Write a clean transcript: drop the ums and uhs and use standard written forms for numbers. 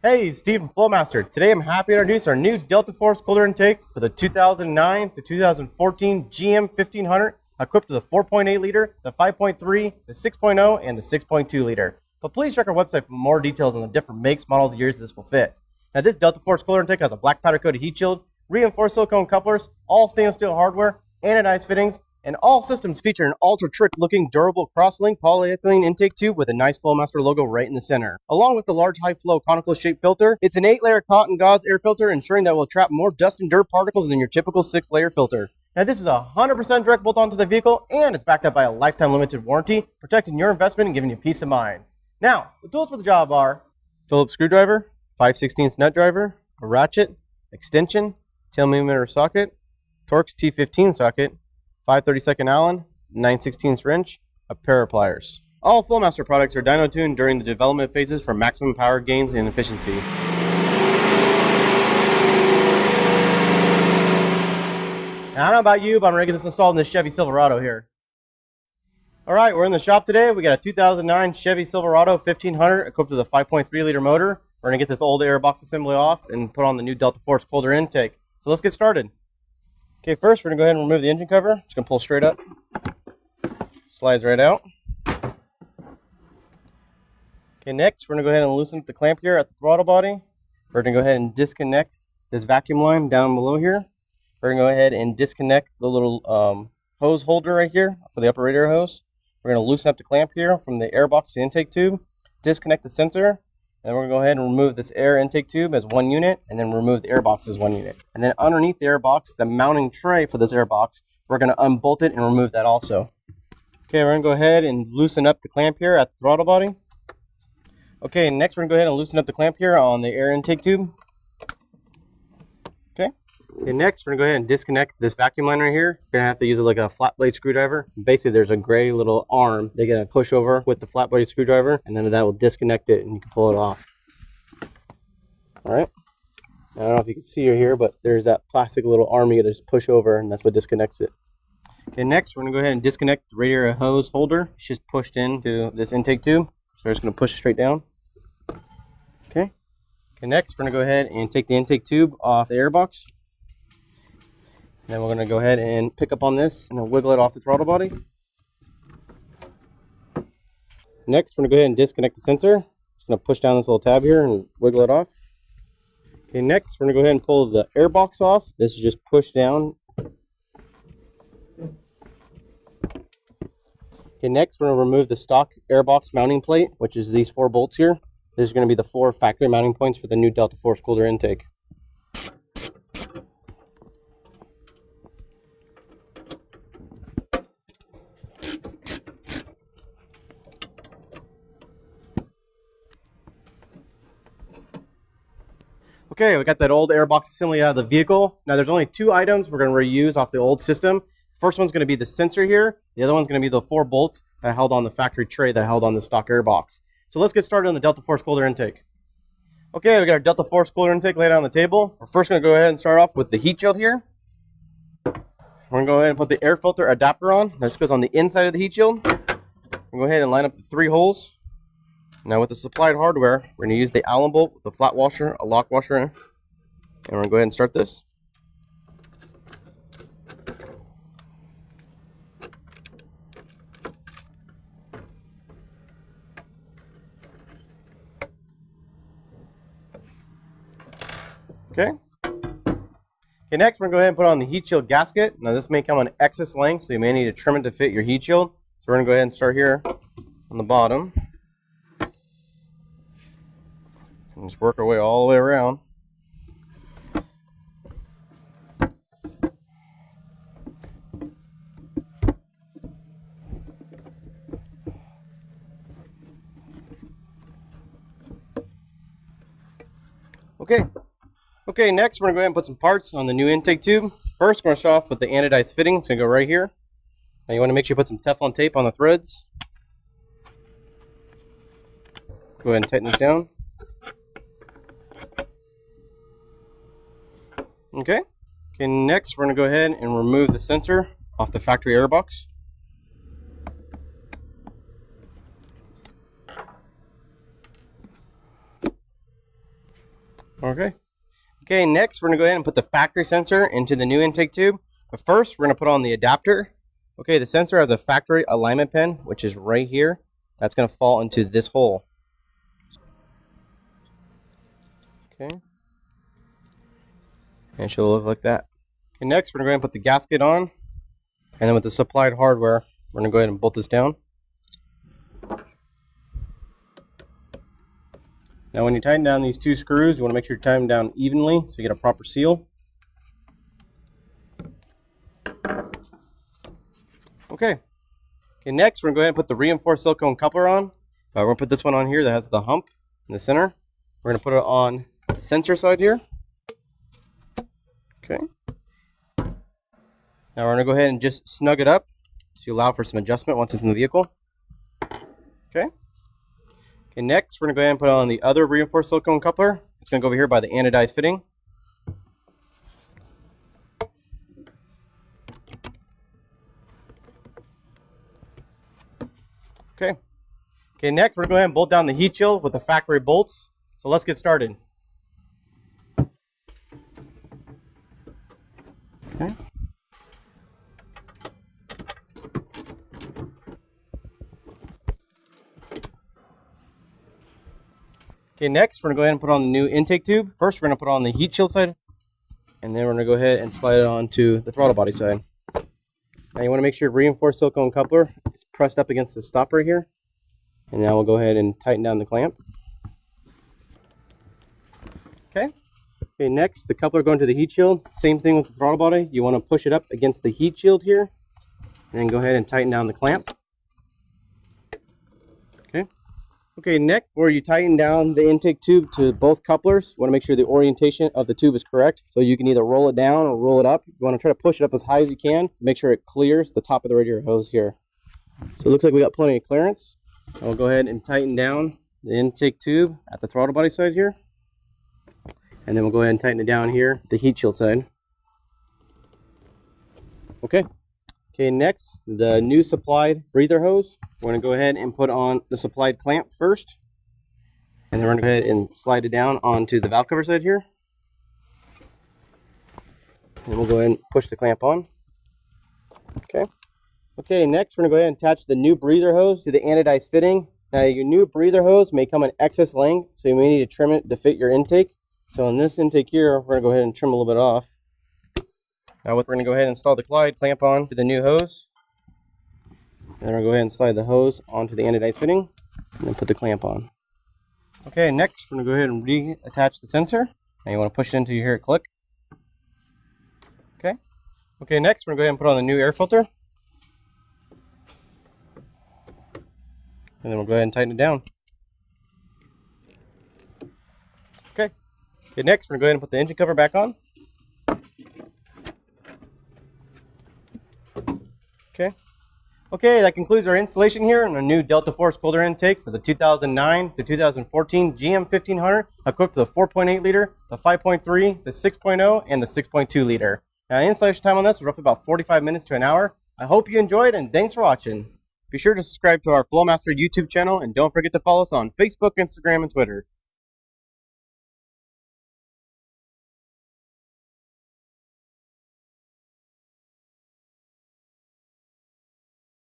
Hey, Steve from Flowmaster. Today I'm happy to introduce our new Delta Force cooler intake for the 2009 to 2014 GM 1500, equipped with a 4.8 liter, the 5.3, the 6.0, and the 6.2 liter. But please check our website for more details on the different makes, models, and years this will fit. Now this Delta Force cooler intake has a black powder coated heat shield, reinforced silicone couplers, all stainless steel hardware, anodized fittings, and all systems feature an ultra-trick looking durable cross-link polyethylene intake tube with a nice Flowmaster logo right in the center. Along with the large high-flow conical shaped filter, it's an 8-layer cotton gauze air filter, ensuring that it will trap more dust and dirt particles than your typical 6-layer filter. Now this is a 100% direct bolt onto the vehicle, and it's backed up by a lifetime limited warranty, protecting your investment and giving you peace of mind. Now, the tools for the job are Phillips screwdriver, 5/16 nut driver, a ratchet, extension, 10mm socket, Torx T15 socket, 5/32 Allen, 9/16 wrench, a pair of pliers. All Flowmaster products are dyno tuned during the development phases for maximum power gains and efficiency. Now, I don't know about you, but I'm ready to get this installed in this Chevy Silverado here. Alright, we're in the shop today. We got a 2009 Chevy Silverado 1500 equipped with a 5.3 liter motor. We're going to get this old air box assembly off and put on the new Delta Force cooler intake. So let's get started. Okay, first we're going to go ahead and remove the engine cover. Just going to pull straight up. Slides right out. Okay, next we're going to go ahead and loosen up the clamp here at the throttle body. We're going to go ahead and disconnect this vacuum line down below here. We're going to go ahead and disconnect the little hose holder right here for the upper radiator hose. We're going to loosen up the clamp here from the air box to the intake tube. Disconnect the sensor. And we're going to go ahead and remove this air intake tube as one unit, and then remove the air box as one unit. And then underneath the air box, the mounting tray for this air box, we're going to unbolt it and remove that also. Okay, we're going to go ahead and loosen up the clamp here at the throttle body. Okay, next we're going to go ahead and loosen up the clamp here on the air intake tube. Okay, next we're going to go ahead and disconnect this vacuum line right here. You're going to have to use it like a flat blade screwdriver. Basically, there's a gray little arm they're going to push over with the flat blade screwdriver, and then that will disconnect it and you can pull it off. Alright, I don't know if you can see it here, but there's that plastic little arm you got to just push over, and that's what disconnects it. Okay, next we're going to go ahead and disconnect the radiator hose holder. It's just pushed into this intake tube, so we're just going to push it straight down. Okay, next we're going to go ahead and take the intake tube off the air box. Then we're going to go ahead and pick up on this and wiggle it off the throttle body. Next, we're going to go ahead and disconnect the sensor. Just going to push down this little tab here and wiggle it off. Okay, next, we're going to go ahead and pull the air box off. This is just push down. Okay, next, we're going to remove the stock air box mounting plate, which is these 4 bolts here. This is going to be the 4 factory mounting points for the new Delta Force cooler intake. Okay, we got that old airbox assembly out of the vehicle. Now there's only 2 items we're going to reuse off the old system. First one's going to be the sensor here. The other one's going to be the 4 bolts that held on the factory tray that held on the stock airbox. So let's get started on the Delta Force cooler intake. Okay, we got our Delta Force cooler intake laid out on the table. We're first going to go ahead and start off with the heat shield here. We're going to go ahead and put the air filter adapter on. This goes on the inside of the heat shield. We're going to go ahead and line up the 3 holes. Now with the supplied hardware, we're going to use the Allen bolt, the flat washer, a lock washer, and we're going to go ahead and start this. Okay, next we're going to go ahead and put on the heat shield gasket. Now this may come on excess length, so you may need to trim it to fit your heat shield. So we're going to go ahead and start here on the bottom. And just work our way all the way around. Okay, next we're going to go ahead and put some parts on the new intake tube. First, we're going to start off with the anodized fitting. It's going to go right here. Now you want to make sure you put some Teflon tape on the threads. Go ahead and tighten this down. Okay, next we're going to go ahead and remove the sensor off the factory airbox. Okay. Okay, next we're going to go ahead and put the factory sensor into the new intake tube. But first, we're going to put on the adapter. Okay, the sensor has a factory alignment pin, which is right here. That's going to fall into this hole. Okay. And it should look like that. Okay, next we're going to go ahead and put the gasket on. And then with the supplied hardware, we're going to go ahead and bolt this down. Now when you tighten down these two screws, you want to make sure you tighten them down evenly so you get a proper seal. Okay. Okay, next we're going to go ahead and put the reinforced silicone coupler on. We're going to put this one on here that has the hump in the center. We're going to put it on the sensor side here. Okay. Now we're going to go ahead and just snug it up to allow for some adjustment once it's in the vehicle. Okay. Okay, next we're going to go ahead and put on the other reinforced silicone coupler. It's going to go over here by the anodized fitting. Okay. Okay, next we're going to go ahead and bolt down the heat shield with the factory bolts. So let's get started. Okay. Okay, next we're going to go ahead and put on the new intake tube. First we're going to put on the heat shield side, and then we're going to go ahead and slide it onto the throttle body side. Now you want to make sure your reinforced silicone coupler is pressed up against the stop right here. And now we'll go ahead and tighten down the clamp. Okay. Okay, next the coupler going to the heat shield. Same thing with the throttle body. You want to push it up against the heat shield here. And then go ahead and tighten down the clamp. Okay. Okay, next, before you tighten down the intake tube to both couplers, you want to make sure the orientation of the tube is correct. So you can either roll it down or roll it up. You want to try to push it up as high as you can. Make sure it clears the top of the radiator hose here. So it looks like we got plenty of clearance. I'll go ahead and tighten down the intake tube at the throttle body side here. And then we'll go ahead and tighten it down here, the heat shield side. Okay. Okay, next, the new supplied breather hose. We're going to go ahead and put on the supplied clamp first. And then we're going to go ahead and slide it down onto the valve cover side here. And we'll go ahead and push the clamp on. Okay. Okay, next we're going to go ahead and attach the new breather hose to the anodized fitting. Now your new breather hose may come in excess length, so you may need to trim it to fit your intake. So on this intake here, we're going to go ahead and trim a little bit off. Now we're going to go ahead and install the Clyde clamp on to the new hose. And then we're going to go ahead and slide the hose onto the anodized fitting and then put the clamp on. Okay, next we're going to go ahead and reattach the sensor. Now you want to push it until you hear it click. Okay. Okay, next we're going to go ahead and put on the new air filter. And then we'll go ahead and tighten it down. Okay. Okay, next we're going to go ahead and put the engine cover back on. Okay. Okay, that concludes our installation here on a new Delta Force cooler intake for the 2009 to 2014 GM 1500, equipped with a 4.8 liter, the 5.3, the 6.0, and the 6.2 liter. Now, installation time on this was roughly about 45 minutes to an hour. I hope you enjoyed, and thanks for watching. Be sure to subscribe to our Flowmaster YouTube channel, and don't forget to follow us on Facebook, Instagram, and Twitter.